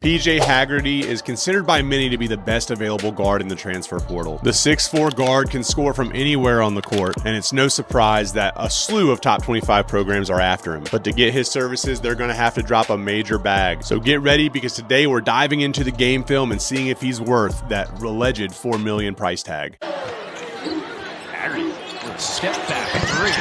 PJ Haggerty is considered by many to be the best available guard in the transfer portal. The 6'4" guard can score from anywhere on the court, and it's no surprise that a slew of top 25 programs are after him. But to get his services, they're going to have to drop a major bag. So get ready, because today we're diving into the game film and seeing if he's worth that alleged $4 million price tag. Haggerty, step back three.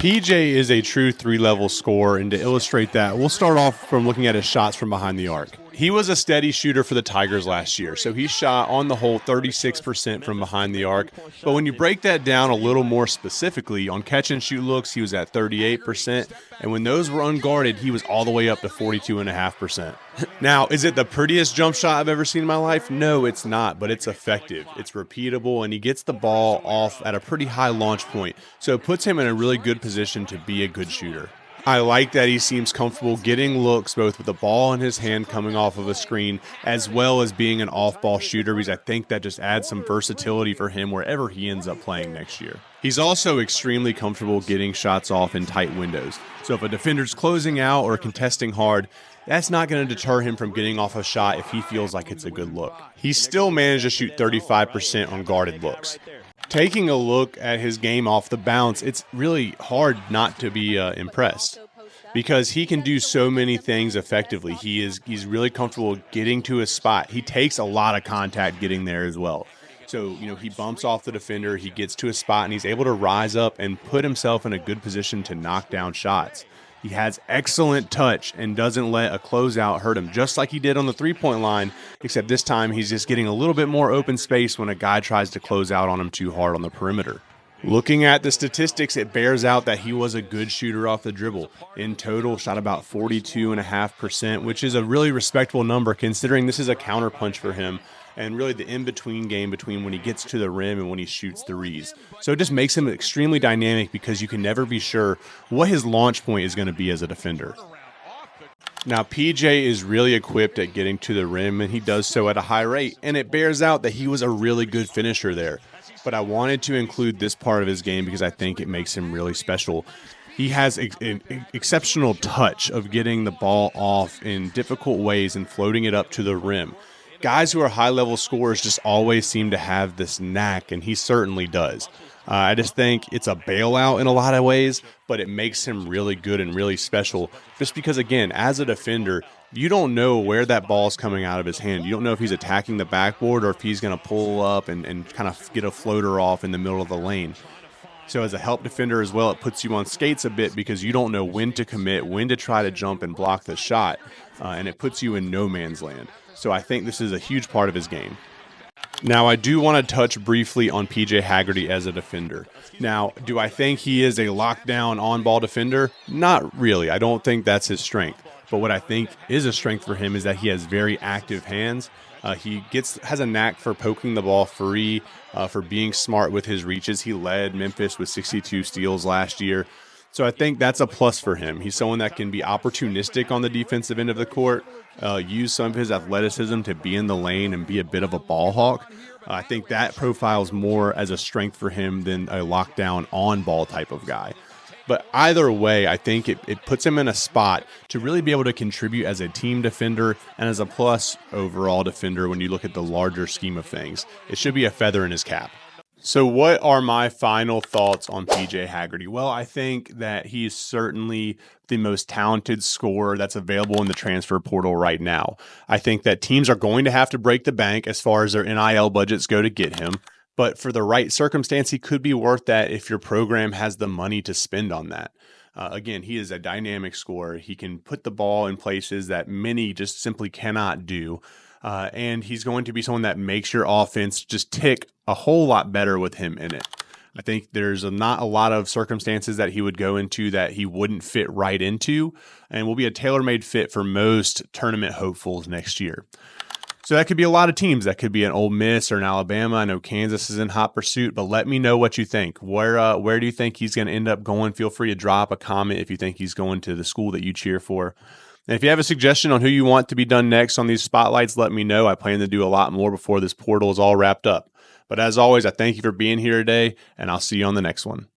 PJ is a true three-level scorer, and to illustrate that, we'll start off from looking at his shots from behind the arc. He was a steady shooter for the Tigers last year, so he shot on the whole 36% from behind the arc. But when you break that down a little more specifically, on catch-and-shoot looks, he was at 38%, and when those were unguarded, he was all the way up to 42.5%. Now, is it the prettiest jump shot I've ever seen in my life? No, it's not, but it's effective. It's repeatable, and he gets the ball off at a pretty high launch point, so it puts him in a really good position to be a good shooter. I like that he seems comfortable getting looks both with the ball in his hand coming off of a screen, as well as being an off-ball shooter, because I think that just adds some versatility for him wherever he ends up playing next year. He's also extremely comfortable getting shots off in tight windows. So if a defender's closing out or contesting hard, that's not going to deter him from getting off a shot if he feels like it's a good look. He still managed to shoot 35% on guarded looks. Taking a look at his game off the bounce, it's really hard not to be impressed, because he can do so many things effectively. He's really comfortable getting to his spot. He takes a lot of contact getting there as well. So, he bumps off the defender, he gets to his spot, and he's able to rise up and put himself in a good position to knock down shots. He has excellent touch and doesn't let a closeout hurt him, just like he did on the three-point line, except this time he's just getting a little bit more open space when a guy tries to close out on him too hard on the perimeter. Looking at the statistics, it bears out that he was a good shooter off the dribble. In total, shot about 42.5%, which is a really respectable number considering this is a counterpunch for him, and really the in-between game between when he gets to the rim and when he shoots threes. So it just makes him extremely dynamic, because you can never be sure what his launch point is going to be as a defender. Now, PJ is really equipped at getting to the rim, and he does so at a high rate, and it bears out that he was a really good finisher there. But I wanted to include this part of his game because I think it makes him really special. He has an exceptional touch of getting the ball off in difficult ways and floating it up to the rim. Guys who are high-level scorers just always seem to have this knack, and he certainly does. I just think it's a bailout in a lot of ways, but it makes him really good and really special just because, again, as a defender, you don't know where that ball is coming out of his hand. You don't know if he's attacking the backboard or if he's going to pull up and kind of get a floater off in the middle of the lane. So as a help defender as well, it puts you on skates a bit because you don't know when to commit, when to try to jump and block the shot, and it puts you in no man's land. So I think this is a huge part of his game. Now, I do want to touch briefly on PJ Haggerty as a defender. Now, do I think he is a lockdown on-ball defender? Not really. I don't think that's his strength. But what I think is a strength for him is that he has very active hands. He has a knack for poking the ball free, for being smart with his reaches. He led Memphis with 62 steals last year. So I think that's a plus for him. He's someone that can be opportunistic on the defensive end of the court, use some of his athleticism to be in the lane and be a bit of a ball hawk. I think that profiles more as a strength for him than a lockdown on-ball type of guy. But either way, I think it puts him in a spot to really be able to contribute as a team defender and as a plus overall defender when you look at the larger scheme of things. It should be a feather in his cap. So what are my final thoughts on PJ Haggerty? Well, I think that he is certainly the most talented scorer that's available in the transfer portal right now. I think that teams are going to have to break the bank as far as their NIL budgets go to get him. But for the right circumstance, he could be worth that if your program has the money to spend on that. Again, he is a dynamic scorer. He can put the ball in places that many just simply cannot do. And he's going to be someone that makes your offense just tick a whole lot better with him in it. I think there's not a lot of circumstances that he would go into that he wouldn't fit right into, and will be a tailor-made fit for most tournament hopefuls next year. So that could be a lot of teams. That could be an Ole Miss or an Alabama. I know Kansas is in hot pursuit, but let me know what you think. Where do you think he's going to end up going? Feel free to drop a comment if you think he's going to the school that you cheer for. And if you have a suggestion on who you want to be done next on these spotlights, let me know. I plan to do a lot more before this portal is all wrapped up. But as always, I thank you for being here today, and I'll see you on the next one.